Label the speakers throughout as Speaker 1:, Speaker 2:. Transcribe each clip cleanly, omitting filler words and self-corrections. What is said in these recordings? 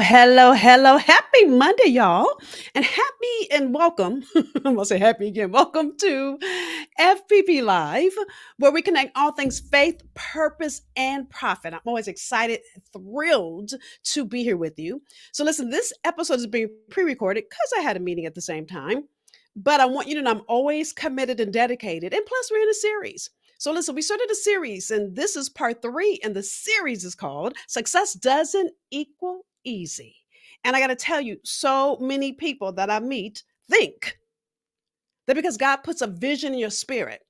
Speaker 1: Hello. Happy Monday, y'all. And happy and welcome. I'm going to say happy again. Welcome to FPP Live, where we connect all things faith, purpose, and profit. I'm always excited, thrilled to be here with you. So, listen, this episode is being pre recorded because I had a meeting at the same time. But I want you to know I'm always committed and dedicated. And plus, we're in a series. So listen, we started a series, and this is part three, and the series is called Success Doesn't Equal Easy. And I got to tell you, so many people that I meet think that because God puts a vision in your spirit,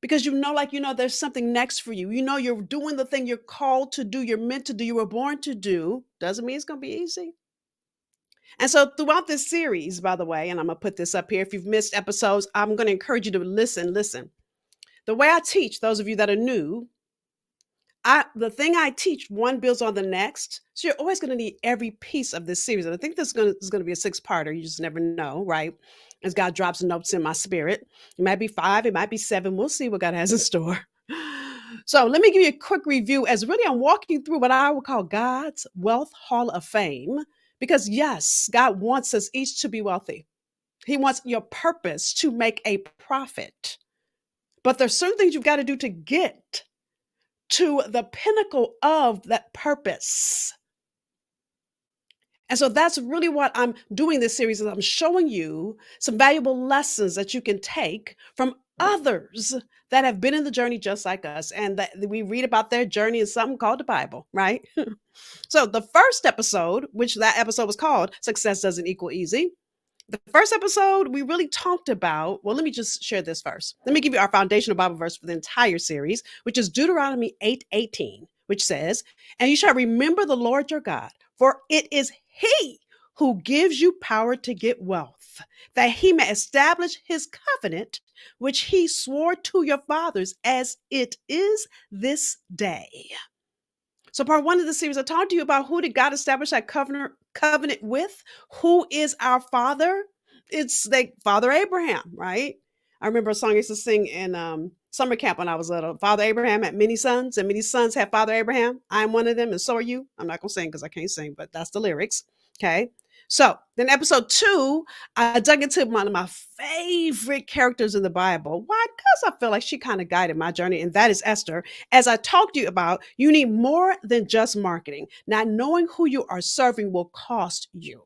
Speaker 1: because there's something next for you. You know, you're doing the thing you're called to do, you're meant to do, you were born to do, doesn't mean it's going to be easy. And so throughout this series, by the way, and I'm going to put this up here, if you've missed episodes, I'm going to encourage you to listen. The way I teach, those of you that are new, the thing I teach, one builds on the next. So you're always going to need every piece of this series. And I think this is going to be a six-parter. You just never know, right? As God drops notes in my spirit. It might be five, it might be seven. We'll see what God has in store. So let me give you a quick review as really I'm walking through what I would call God's Wealth Hall of Fame. Because yes, God wants us each to be wealthy. He wants your purpose to make a profit. But there's certain things you've got to do to get to the pinnacle of that purpose. And so that's really what I'm doing this series is I'm showing you some valuable lessons that you can take from others that have been in the journey just like us and that we read about their journey in something called the Bible, right? So the first episode, which that episode was called Success Doesn't Equal Easy. The first episode, we really talked about, well, let me just share this first. Let me give you our foundational Bible verse for the entire series, which is Deuteronomy 8:18, which says, "And you shall remember the Lord your God, for it is he who gives you power to get wealth, that he may establish his covenant, which he swore to your fathers as it is this day." So, part one of the series, I talked to you about who did God establish that covenant with? Who is our father? It's like Father Abraham, right? I remember a song I used to sing in summer camp when I was little. Father Abraham had many sons, and many sons had Father Abraham. I am one of them, and so are you. I'm not gonna sing because I can't sing, but that's the lyrics. Okay. So then episode two, I dug into one of my favorite characters in the Bible. Why? Because I feel like she kind of guided my journey, and that is Esther. As I talked to you about, you need more than just marketing. Now, knowing who you are serving will cost you.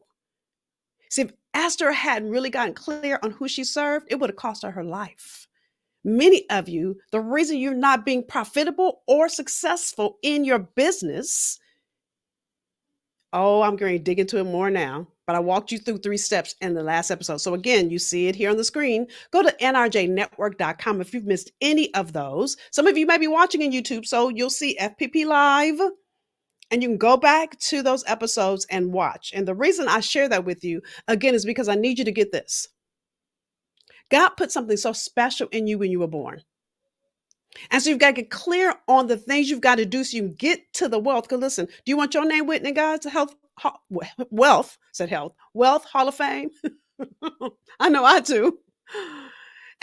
Speaker 1: See, if Esther hadn't really gotten clear on who she served, it would have cost her life. Many of you, the reason you're not being profitable or successful in your business, oh, I'm going to dig into it more now, but I walked you through 3 steps in the last episode. So again, you see it here on the screen. Go to nrjnetwork.com if you've missed any of those. Some of you may be watching on YouTube, so you'll see FPP Live, and you can go back to those episodes and watch. And the reason I share that with you, again, is because I need you to get this. God put something so special in you when you were born. And so you've got to get clear on the things you've got to do so you can get to the wealth. Because listen, do you want your name written in God's wealth Hall of Fame? I know I do.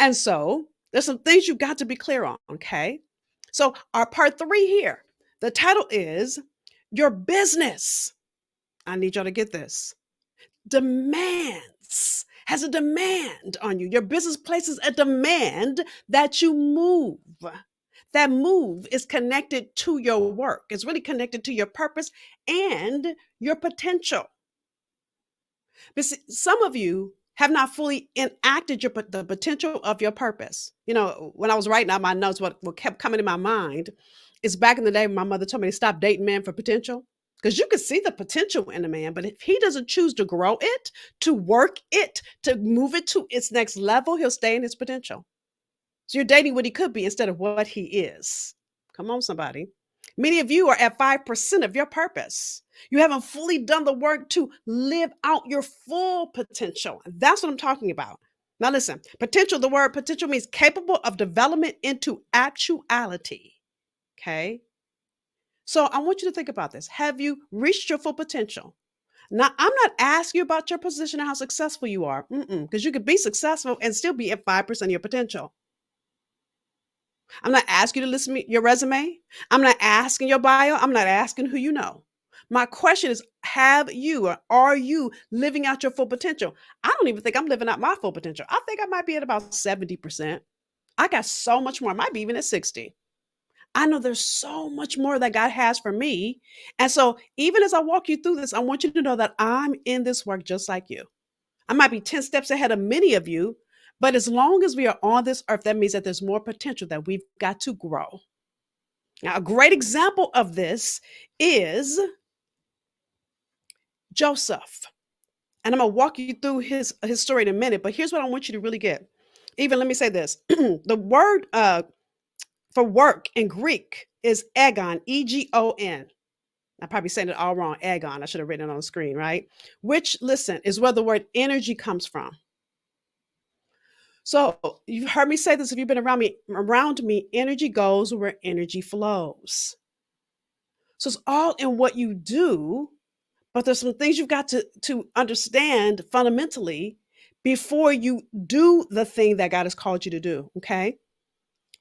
Speaker 1: And so there's some things you've got to be clear on. Okay. So our part three here, the title is Your Business. I need y'all to get this. Has a demand on you. Your business places a demand that you move. That move is connected to your work. It's really connected to your purpose and your potential. But see, some of you have not fully enacted the potential of your purpose. You know, when I was writing out my notes, what kept coming in my mind is back in the day when my mother told me to stop dating men for potential. Because you can see the potential in a man, but if he doesn't choose to grow it, to work it, to move it to its next level, he'll stay in his potential. So you're dating what he could be instead of what he is. Come on, somebody. Many of you are at 5% of your purpose. You haven't fully done the work to live out your full potential. That's what I'm talking about. Now, listen, potential, the word potential means capable of development into actuality. Okay. So I want you to think about this. Have you reached your full potential? Now, I'm not asking you about your position and how successful you are, because you could be successful and still be at 5% of your potential. I'm not asking you to list me your resume. I'm not asking your bio. I'm not asking who you know. My question is, have you or are you living out your full potential? I don't even think I'm living out my full potential. I think I might be at about 70%. I got so much more. I might be even at 60. I know there's so much more that God has for me. And so, even as I walk you through this, I want you to know that I'm in this work just like you. I might be 10 steps ahead of many of you, but as long as we are on this earth, that means that there's more potential that we've got to grow. Now, a great example of this is Joseph. And I'm going to walk you through his story in a minute, but here's what I want you to really get. Even let me say this. The word for work in Greek is agon, Egon. I'm probably saying it all wrong. Agon. I should have written it on the screen, right? Which, listen, is where the word energy comes from. So you've heard me say this if you've been around me, energy goes where energy flows. So it's all in what you do, but there's some things you've got to understand fundamentally before you do the thing that God has called you to do. Okay.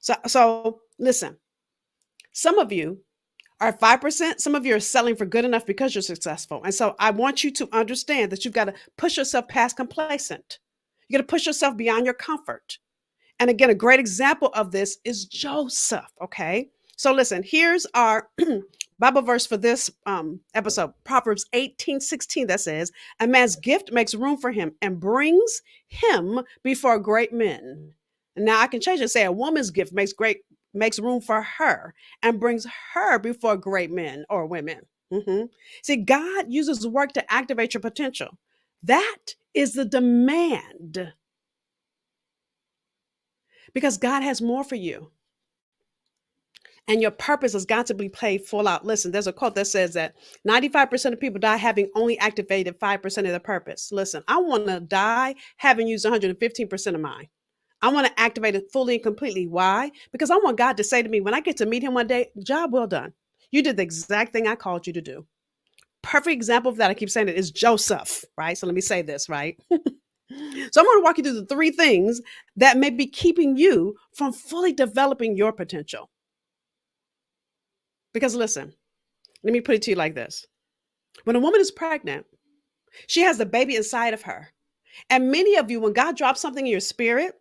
Speaker 1: So listen, some of you are at 5%. Some of you are selling for good enough because you're successful. And so I want you to understand that you've got to push yourself past complacent. You got to push yourself beyond your comfort. And again, a great example of this is Joseph. Okay. So listen, here's our Bible verse for this episode, Proverbs 18:16, that says, "A man's gift makes room for him and brings him before great men." And now I can change it and say, "A woman's gift makes room for her and brings her before great men or women." Mhm. See, God uses work to activate your potential. That is the demand because God has more for you. And your purpose has got to be played full out. Listen, there's a quote that says that 95% of people die having only activated 5% of their purpose. Listen, I want to die having used 115% of mine. I want to activate it fully and completely. Why? Because I want God to say to me when I get to meet him one day, job well done. You did the exact thing I called you to do. Perfect example of that, I keep saying it, is Joseph, right? So let me say this, right? So I'm going to walk you through the three things that may be keeping you from fully developing your potential. Because listen, let me put it to you like this. When a woman is pregnant, she has the baby inside of her. And many of you, when God drops something in your spirit,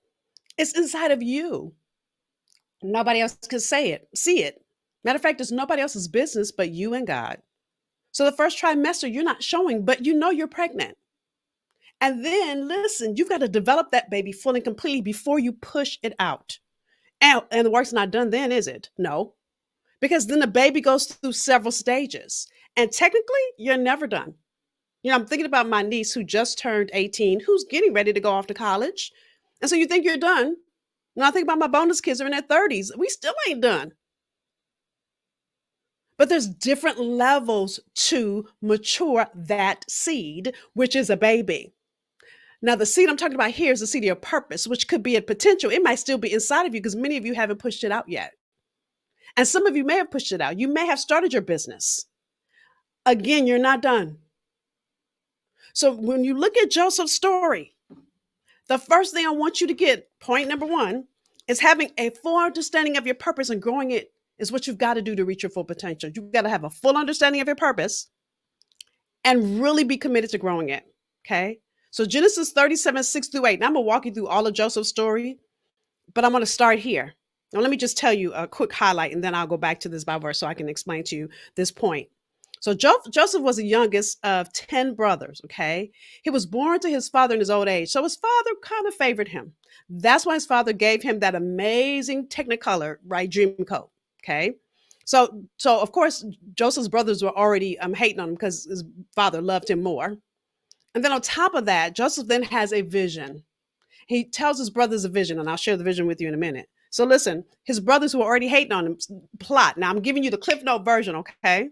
Speaker 1: it's inside of you. Nobody else can say it, see it. Matter of fact, it's nobody else's business but you and God. So the first trimester, you're not showing, but you know you're pregnant. And then listen, you've got to develop that baby fully and completely before you push it out. And the work's not done then, is it? No, because then the baby goes through several stages. And technically, you're never done. I'm thinking about my niece who just turned 18, who's getting ready to go off to college. And so you think you're done. When I think about my bonus kids are in their 30s, we still ain't done. But there's different levels to mature that seed, which is a baby. Now, the seed I'm talking about here is the seed of your purpose, which could be a potential. It might still be inside of you because many of you haven't pushed it out yet. And some of you may have pushed it out. You may have started your business. Again, you're not done. So when you look at Joseph's story, the first thing I want you to get, point number one, is having a full understanding of your purpose and growing it is what you've got to do to reach your full potential. You've got to have a full understanding of your purpose and really be committed to growing it. Okay. So Genesis 37:6-8. Now I'm going to walk you through all of Joseph's story, but I'm going to start here. Now, let me just tell you a quick highlight, and then I'll go back to this Bible verse so I can explain to you this point. So Joseph was the youngest of 10 brothers, okay? He was born to his father in his old age. So his father kind of favored him. That's why his father gave him that amazing Technicolor, right, dream coat, okay? So of course, Joseph's brothers were already hating on him because his father loved him more. And then on top of that, Joseph then has a vision. He tells his brothers a vision, and I'll share the vision with you in a minute. So listen, his brothers who are already hating on him plot. Now I'm giving you the Cliff Note version, okay?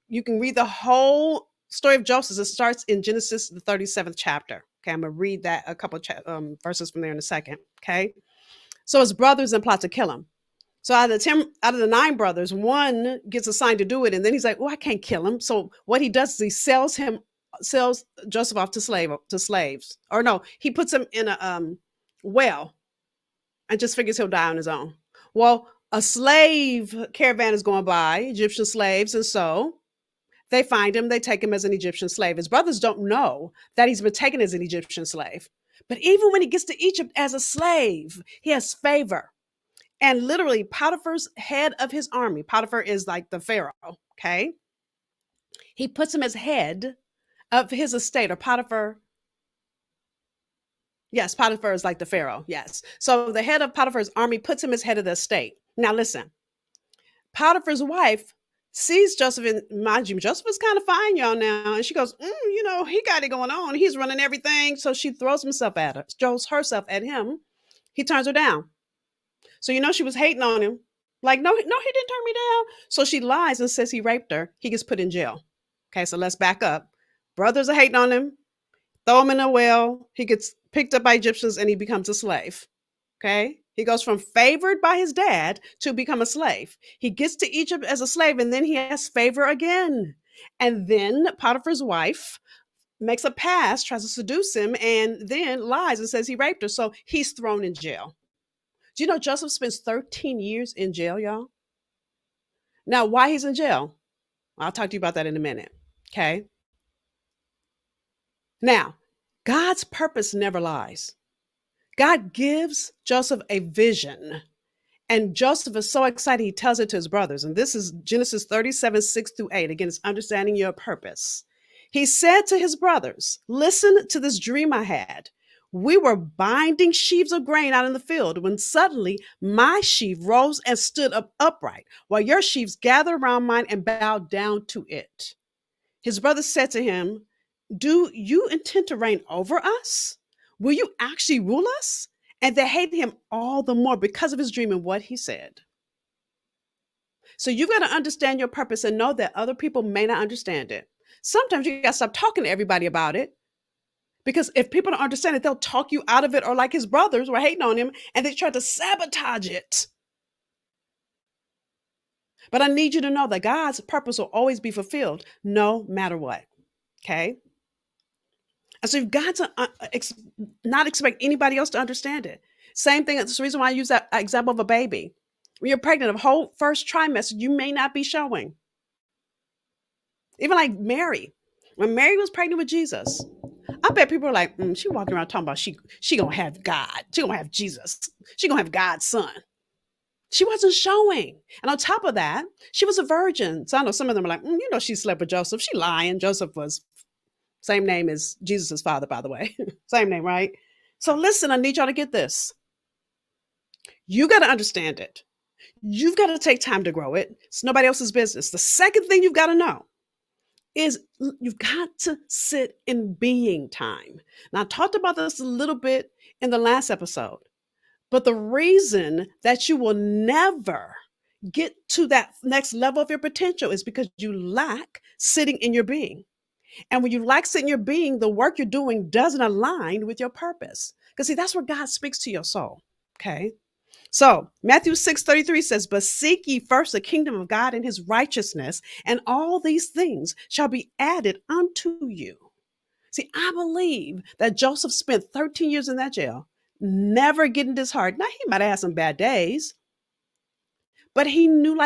Speaker 1: You can read the whole story of Joseph. It starts in Genesis, the 37th chapter. Okay, I'm going to read that a couple of verses from there in a second. Okay, so his brothers then plot to kill him. So out of the 9 brothers, one gets assigned to do it, and then he's like, "Oh, I can't kill him." So what he does is he sells Joseph off to slaves, or no, he puts him in a well, and just figures he'll die on his own. Well, a slave caravan is going by, Egyptian slaves, and so They find him, they take him as an Egyptian slave. His brothers don't know that he's been taken as an Egyptian slave. But even when he gets to Egypt as a slave, he has favor. And literally, Potiphar's head of his army, Potiphar is like the Pharaoh, okay? He puts him as head of his estate, or Potiphar. Yes, Potiphar is like the Pharaoh, yes. So the head of Potiphar's army puts him as head of the estate. Now, listen, Potiphar's wife sees Joseph, and mind you, Joseph is kind of fine, y'all, now. And she goes, he got it going on. He's running everything. So she throws herself at him. He turns her down. So she was hating on him. Like, no, he didn't turn me down. So she lies and says he raped her. He gets put in jail. Okay, so let's back up. Brothers are hating on him. Throw him in a well. He gets picked up by Egyptians and he becomes a slave. Okay, he goes from favored by his dad to become a slave. He gets to Egypt as a slave, and then he has favor again. And then Potiphar's wife makes a pass, tries to seduce him, and then lies and says he raped her. So he's thrown in jail. Do you know Joseph spends 13 years in jail, y'all? Now, why he's in jail? I'll talk to you about that in a minute. Okay. Now, God's purpose never lies. God gives Joseph a vision, and Joseph is so excited, he tells it to his brothers. And this is Genesis 37, 6-8. Again, it's understanding your purpose. He said to his brothers, listen to this dream I had. We were binding sheaves of grain out in the field when suddenly my sheaf rose and stood up upright, while your sheaves gathered around mine and bowed down to it. His brothers said to him, do you intend to reign over us? Will you actually rule us? And they hated him all the more because of his dream and what he said. So you've got to understand your purpose and know that other people may not understand it. Sometimes you got to stop talking to everybody about it. Because if people don't understand it, they'll talk you out of it, or like his brothers were hating on him and they tried to sabotage it. But I need you to know that God's purpose will always be fulfilled no matter what. Okay? And so you've got to not expect anybody else to understand it. Same thing. That's the reason why I use that example of a baby. When you're pregnant, a whole first trimester, you may not be showing. Even like Mary. When Mary was pregnant with Jesus, I bet people are like, she walking around talking about she gonna have God. She gonna have Jesus. She gonna have God's son. She wasn't showing. And on top of that, she was a virgin. So I know some of them are like, she slept with Joseph. She lying. Joseph was same name as Jesus' father, by the way. Same name, right? So listen, I need y'all to get this. You got to understand it. You've got to take time to grow it. It's nobody else's business. The second thing you've got to know is you've got to sit in being time. Now, I talked about this a little bit in the last episode, but the reason that you will never get to that next level of your potential is because you lack sitting in your being. And when you lack sitting in your being, the work you're doing doesn't align with your purpose. Because see, that's where God speaks to your soul. Okay. So Matthew 6:33 says, but seek ye first the kingdom of God and his righteousness, and all these things shall be added unto you. See, I believe that Joseph spent 13 years in that jail, never getting disheartened. Now, he might have had some bad days, but he knew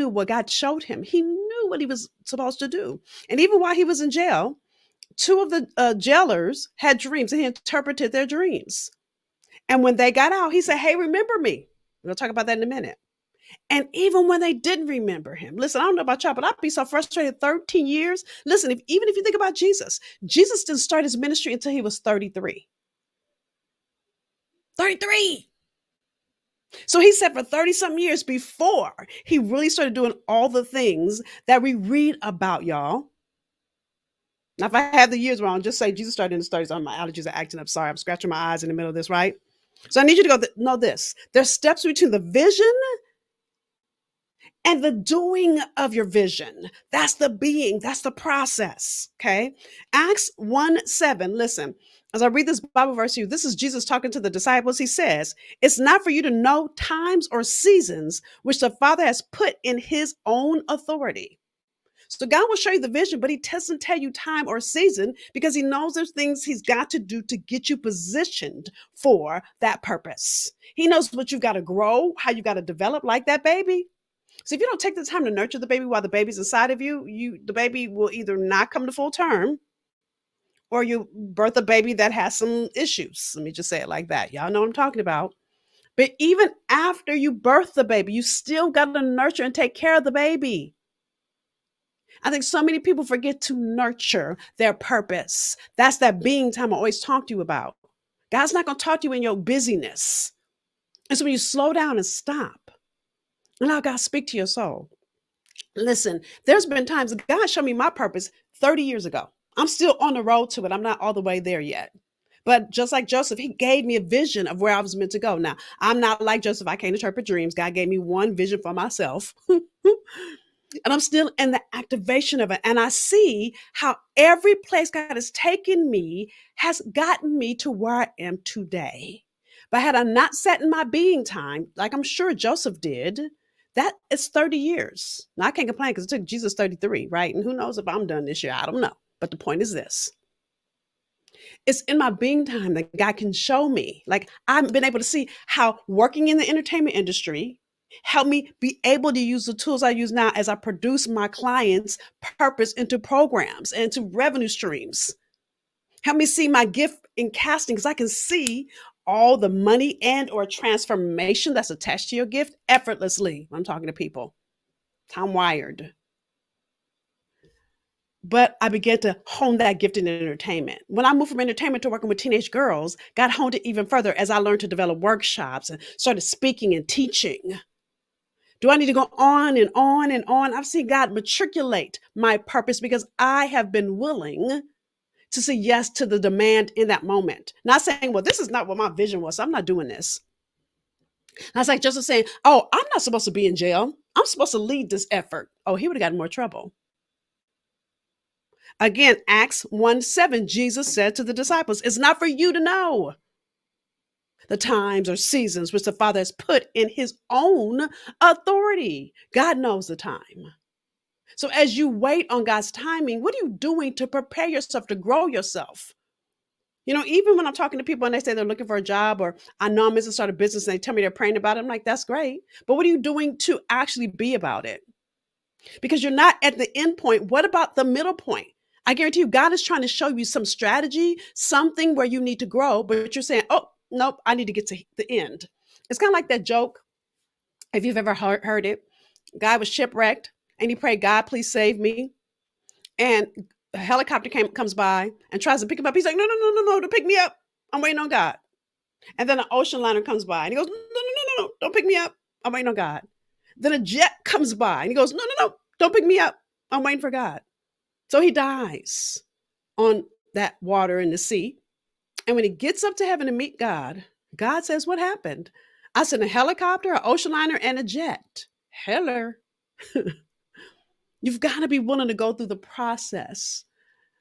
Speaker 1: what God showed him. He knew what he was supposed to do. And even while he was in jail, two of the jailers had dreams, and he interpreted their dreams. And when they got out, he said, hey, remember me. We'll talk about that in a minute. And even when they didn't remember him, listen, I don't know about y'all, but I'd be so frustrated 13 years. Listen, even if you think about Jesus didn't start his ministry until he was 33. 33. So he said for 30 something years before he really started doing all the things that we read about, y'all. Now, if I have the years wrong, just say Jesus started in the 30s. My allergies are acting up. Sorry, I'm scratching my eyes in the middle of this, right? So I need you to know this. There's steps between the vision and the doing of your vision. That's the being. That's the process. Okay. Acts 1:7. Listen, as I read this Bible verse to you, this is Jesus talking to the disciples. He says, it's not for you to know times or seasons which the Father has put in his own authority. So God will show you the vision, but he doesn't tell you time or season because he knows there's things he's got to do to get you positioned for that purpose. He knows what you've got to grow, how you got to develop like that baby. So if you don't take the time to nurture the baby while the baby's inside of you, the baby will either not come to full term or you birth a baby that has some issues. Let me just say it like that. Y'all know what I'm talking about. But even after you birth the baby, you still got to nurture and take care of the baby. I think so many people forget to nurture their purpose. That's that being time I always talk to you about. God's not going to talk to you in your busyness. And so when you slow down and stop, allow God to speak to your soul. Listen, there's been times God showed me my purpose 30 years ago. I'm still on the road to it. I'm not all the way there yet. But just like Joseph, he gave me a vision of where I was meant to go. Now, I'm not like Joseph. I can't interpret dreams. God gave me one vision for myself. And I'm still in the activation of it. And I see how every place God has taken me has gotten me to where I am today. But had I not sat in my being time, like I'm sure Joseph did, that is 30 years. Now, I can't complain because it took Jesus 33, right? And who knows if I'm done this year? I don't know. But the point is this: it's in my being time that God can show me. Like I've been able to see how working in the entertainment industry helped me be able to use the tools I use now as I produce my clients' purpose into programs and into revenue streams. Help me see my gift in casting because I can see all the money and or transformation that's attached to your gift effortlessly. I'm talking to people. I'm wired. But I began to hone that gift in entertainment. When I moved from entertainment to working with teenage girls, God honed it even further as I learned to develop workshops and started speaking and teaching. Do I need to go on and on and on? I've seen God matriculate my purpose because I have been willing to say yes to the demand in that moment. Not saying, well, this is not what my vision was, so I'm not doing this. And I was like, Joseph saying, oh, I'm not supposed to be in jail. I'm supposed to lead this effort. Oh, he would have gotten more trouble. Again, Acts 1:7, Jesus said to the disciples, it's not for you to know the times or seasons which the Father has put in his own authority. God knows the time. So as you wait on God's timing, what are you doing to prepare yourself to grow yourself? You know, even when I'm talking to people and they say they're looking for a job, or I know I'm going to start a business and they tell me they're praying about it, I'm like, that's great. But what are you doing to actually be about it? Because you're not at the end point. What about the middle point? I guarantee you, God is trying to show you some strategy, something where you need to grow, but you're saying, oh, nope, I need to get to the end. It's kind of like that joke, if you've ever heard it. Guy was shipwrecked and he prayed, God, please save me. And a helicopter comes by and tries to pick him up. He's like, no, no, no, no, no, don't pick me up. I'm waiting on God. And then an ocean liner comes by and he goes, no, no, no, no, no, don't pick me up. I'm waiting on God. Then a jet comes by and he goes, no, no, no, don't pick me up. I'm waiting for God. So he dies on that water in the sea. And when he gets up to heaven to meet God, God says, what happened? I said, a helicopter, an ocean liner, and a jet. Hello. You've got to be willing to go through the process.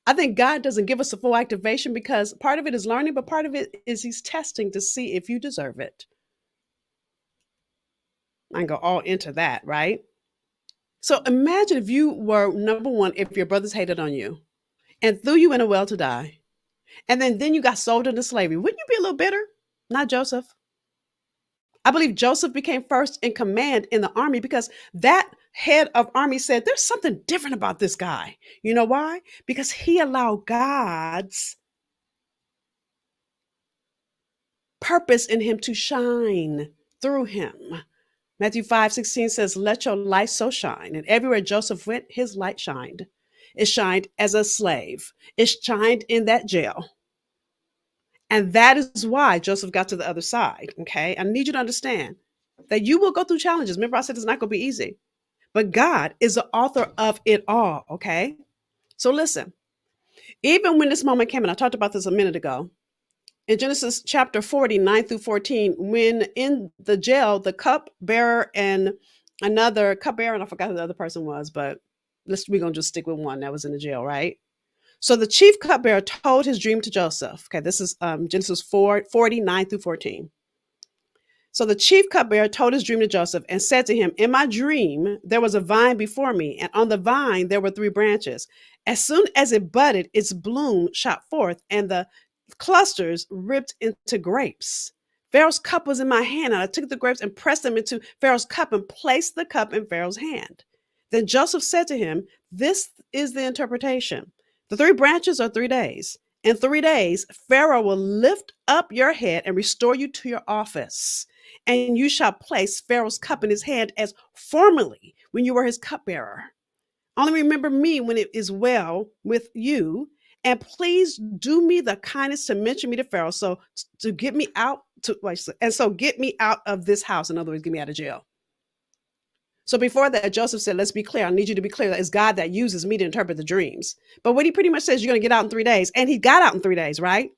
Speaker 1: I think God doesn't give us a full activation because part of it is learning, but part of it is he's testing to see if you deserve it. I can go all into that, right? So imagine if you were number one, if your brothers hated on you and threw you in a well to die, and then you got sold into slavery. Wouldn't you be a little bitter? Not Joseph. I believe Joseph became first in command in the army because that head of army said, there's something different about this guy. You know why? Because he allowed God's purpose in him to shine through him. Matthew 5:16 says, let your light so shine. And everywhere Joseph went, his light shined. It shined as a slave. It shined in that jail. And that is why Joseph got to the other side. Okay. I need you to understand that you will go through challenges. Remember, I said it's not going to be easy, but God is the author of it all. Okay. So listen, even when this moment came, and I talked about this a minute ago, in Genesis chapter 40, 9 through 14, when in the jail, the cupbearer and another cupbearer, and I forgot who the other person was, but we're going to just stick with one that was in the jail, right? So the chief cupbearer told his dream to Joseph. Okay, this is Genesis 49 through 14. So the chief cupbearer told his dream to Joseph and said to him, in my dream, there was a vine before me, and on the vine there were 3 branches. As soon as it budded, its bloom shot forth, and the clusters ripped into grapes. Pharaoh's cup was in my hand, and I took the grapes and pressed them into Pharaoh's cup and placed the cup in Pharaoh's hand. Then Joseph said to him, This is the interpretation. The 3 branches are 3 days. In 3 days, Pharaoh will lift up your head and restore you to your office. And you shall place Pharaoh's cup in his hand as formerly when you were his cupbearer. Only remember me when it is well with you. And please do me the kindness to mention me to Pharaoh. So to get me out to and so get me out of this house. In other words, get me out of jail. So before that, Joseph said, let's be clear. I need you to be clear that it's God that uses me to interpret the dreams. But what he pretty much says, you're going to get out in 3 days. And he got out in 3 days, right?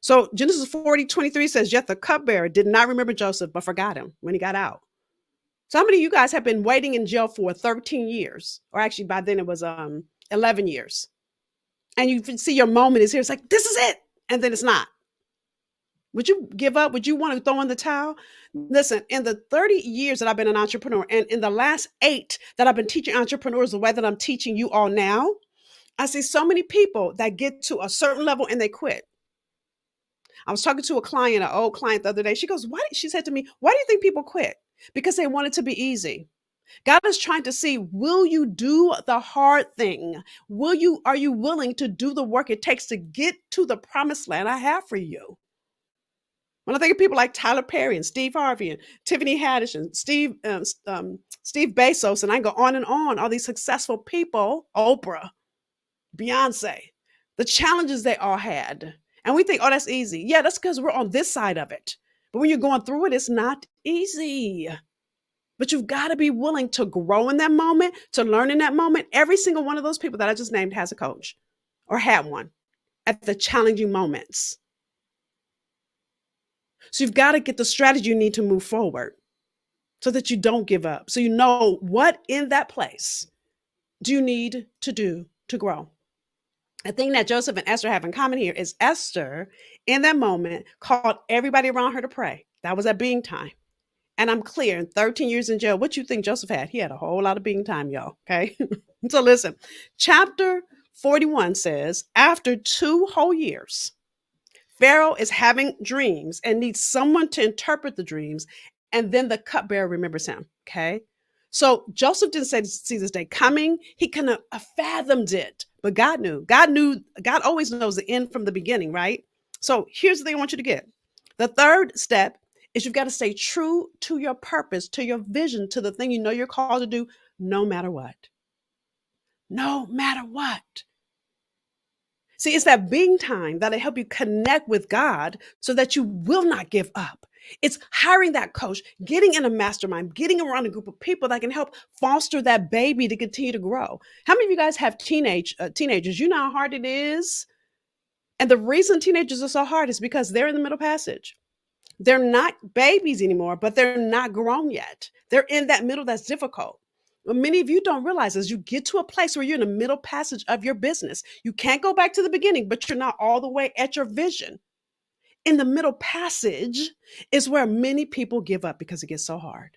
Speaker 1: So Genesis 40:23 says, yet the cupbearer did not remember Joseph, but forgot him when he got out. So how many of you guys have been waiting in jail for 13 years? Or actually by then it was 11 years. And you see your moment is here. It's like, this is it. And then it's not. Would you give up? Would you want to throw in the towel? Listen, in the 30 years that I've been an entrepreneur, and in the last 8 that I've been teaching entrepreneurs the way that I'm teaching you all now, I see so many people that get to a certain level and they quit. I was talking to a client, an old client the other day. She goes, she said to me, why do you think people quit? Because they want it to be easy. God is trying to see, will you do the hard thing? Are you willing to do the work it takes to get to the promised land I have for you? When I think of people like Tyler Perry and Steve Harvey and Tiffany Haddish and Steve Bezos, and I go on and on, all these successful people, Oprah, Beyonce, the challenges they all had. And we think, oh, that's easy. Yeah, that's because we're on this side of it. But when you're going through it, it's not easy. But you've got to be willing to grow in that moment, to learn in that moment. Every single one of those people that I just named has a coach or had one at the challenging moments. So you've got to get the strategy you need to move forward so that you don't give up. So you know what in that place do you need to do to grow. The thing that Joseph and Esther have in common here is Esther, in that moment, called everybody around her to pray. That was at being time. And I'm clear, in 13 years in jail, what you think Joseph had? He had a whole lot of being time, y'all, okay? So listen, chapter 41 says, after 2 whole years, Pharaoh is having dreams and needs someone to interpret the dreams, and then the cupbearer remembers him, okay? So Joseph didn't see this day coming. He couldn't have fathomed it, but God knew. God always knows the end from the beginning, right? So here's the thing I want you to get. The third step is you've got to stay true to your purpose, to your vision, to the thing you know you're called to do, no matter what. No matter what. See, it's that being time that'll help you connect with God so that you will not give up. It's hiring that coach, getting in a mastermind, getting around a group of people that can help foster that baby to continue to grow. How many of you guys have teenagers? You know how hard it is? And the reason teenagers are so hard is because they're in the middle passage. They're not babies anymore, but they're not grown yet. They're in that middle that's difficult. What many of you don't realize is you get to a place where you're in the middle passage of your business. You can't go back to the beginning, but you're not all the way at your vision. In the middle passage is where many people give up because it gets so hard.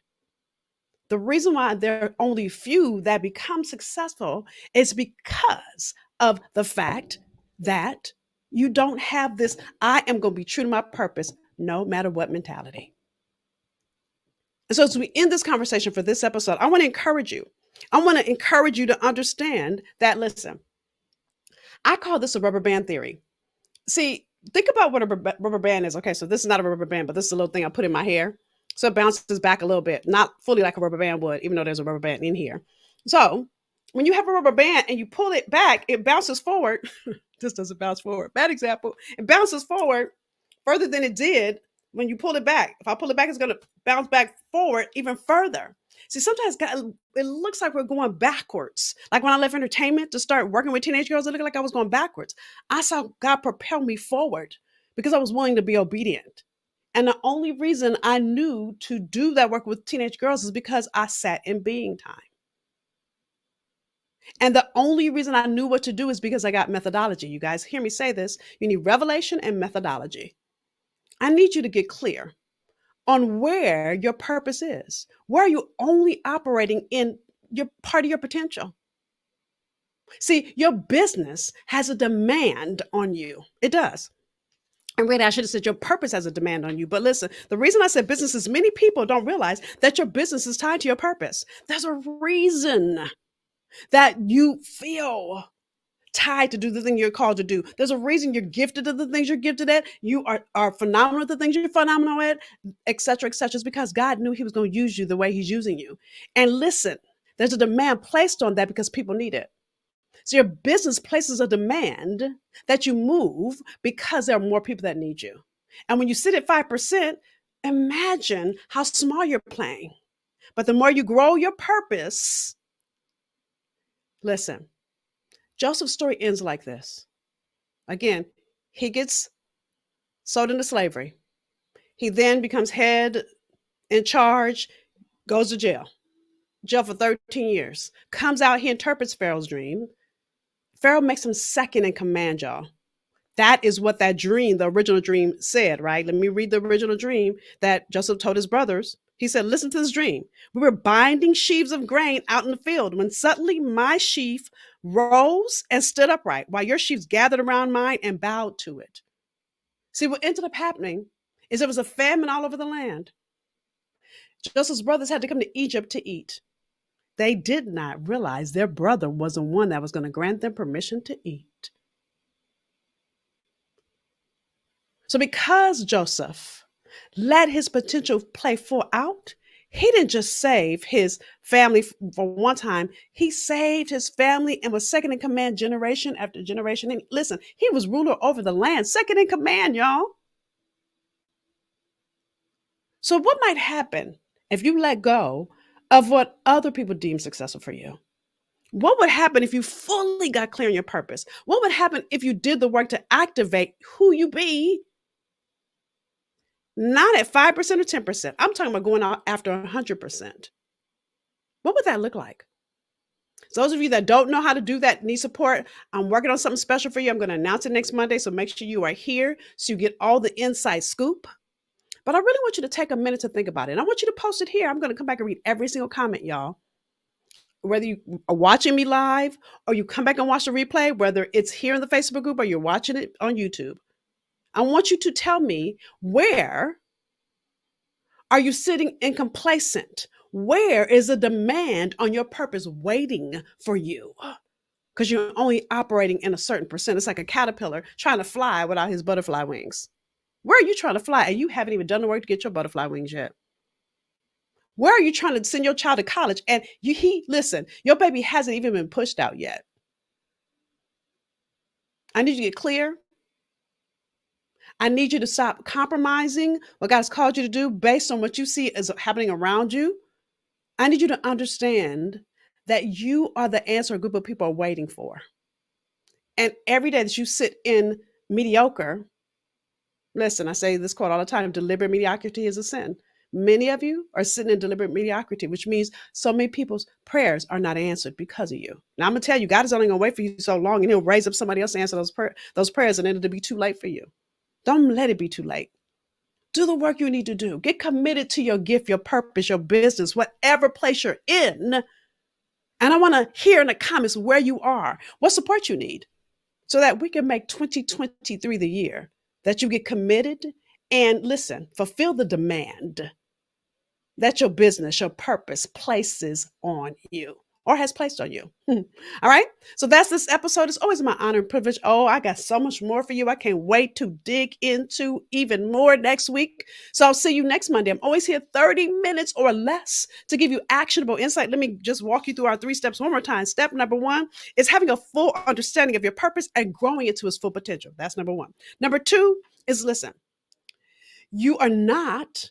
Speaker 1: The reason why there are only few that become successful is because of the fact that you don't have this, I am going to be true to my purpose no matter what mentality. And so as we end this conversation for this episode, I want to encourage you. I want to encourage you to understand that, listen, I call this a rubber band theory. See, think about what a rubber band is. Okay, so this is not a rubber band, but this is a little thing I put in my hair. So it bounces back a little bit, not fully like a rubber band would, even though there's a rubber band in here. So when you have a rubber band and you pull it back, it bounces forward. This doesn't bounce forward. Bad example. It bounces forward further than it did when you pull it back. If I pull it back, it's going to bounce back forward even further. See, sometimes God, it looks like we're going backwards. Like when I left entertainment to start working with teenage girls, it looked like I was going backwards. I saw God propel me forward because I was willing to be obedient. And the only reason I knew to do that work with teenage girls is because I sat in being time. And the only reason I knew what to do is because I got methodology. You guys hear me say this. You need revelation and methodology. I need you to get clear on where your purpose is. Where are you only operating in your part of your potential? See, your business has a demand on you. It does. And really, I should have said your purpose has a demand on you. But listen, the reason I said business is many people don't realize that your business is tied to your purpose. There's a reason that you feel tied to do the thing you're called to do. There's a reason you're gifted at the things you're gifted at. You are phenomenal at the things you're phenomenal at, et cetera, et cetera. It's because God knew He was going to use you the way He's using you. And listen, there's a demand placed on that because people need it. So your business places a demand that you move because there are more people that need you. And when you sit at 5%, imagine how small you're playing. But the more you grow your purpose, listen, Joseph's story ends like this. Again, he gets sold into slavery. He then becomes head in charge, goes to jail for 13 years, comes out, he interprets Pharaoh's dream. Pharaoh makes him second in command, y'all. That is what that dream, the original dream said, right? Let me read the original dream that Joseph told his brothers. He said, listen to this dream. We were binding sheaves of grain out in the field when suddenly my sheaf rose and stood upright while your sheaves gathered around mine and bowed to it. See, what ended up happening is there was a famine all over the land. Joseph's brothers had to come to Egypt to eat. They did not realize their brother was the one that was going to grant them permission to eat. So because Joseph let his potential play full out, he didn't just save his family for one time. He saved his family and was second in command generation after generation. And listen, he was ruler over the land, second in command, y'all. So what might happen if you let go of what other people deem successful for you? What would happen if you fully got clear on your purpose? What would happen if you did the work to activate who you be? Not at 5% or 10%. I'm talking about going out after 100%. What would that look like? So those of you that don't know how to do that, need support, I'm working on something special for you. I'm going to announce it next Monday. So make sure you are here so you get all the inside scoop. But I really want you to take a minute to think about it. And I want you to post it here. I'm going to come back and read every single comment, y'all. Whether you are watching me live or you come back and watch the replay, whether it's here in the Facebook group or you're watching it on YouTube, I want you to tell me, where are you sitting and complacent? Where is a demand on your purpose waiting for you? Because you're only operating in a certain percent. It's like a caterpillar trying to fly without his butterfly wings. Where are you trying to fly? And you haven't even done the work to get your butterfly wings yet. Where are you trying to send your child to college? And listen, your baby hasn't even been pushed out yet. I need you to get clear. I need you to stop compromising what God's called you to do based on what you see is happening around you. I need you to understand that you are the answer a group of people are waiting for. And every day that you sit in mediocre, listen, I say this quote all the time, deliberate mediocrity is a sin. Many of you are sitting in deliberate mediocrity, which means so many people's prayers are not answered because of you. Now, I'm going to tell you, God is only going to wait for you so long, and He'll raise up somebody else to answer those prayers, and then it'll be too late for you. Don't let it be too late. Do the work you need to do. Get committed to your gift, your purpose, your business, whatever place you're in. And I want to hear in the comments where you are, what support you need, so that we can make 2023 the year that you get committed and, listen, fulfill the demand that your business, your purpose places on you or has placed on you. All right. So that's this episode. It's always my honor and privilege. Oh, I got so much more for you. I can't wait to dig into even more next week. So I'll see you next Monday. I'm always here 30 minutes or less to give you actionable insight. Let me just walk you through our 3 steps one more time. Step number 1 is having a full understanding of your purpose and growing it to its full potential. That's number 1. Number 2 is, listen, you are not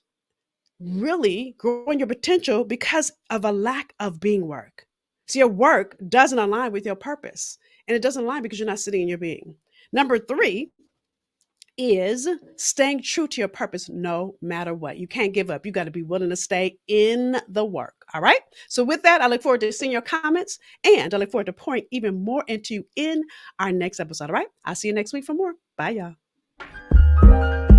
Speaker 1: really growing your potential because of a lack of being work. So your work doesn't align with your purpose, and it doesn't align because you're not sitting in your being. Number 3 is staying true to your purpose no matter what. You can't give up. You got to be willing to stay in the work. All right. So with that, I look forward to seeing your comments, and I look forward to pouring even more into you in our next episode. All right. I'll see you next week for more. Bye, y'all.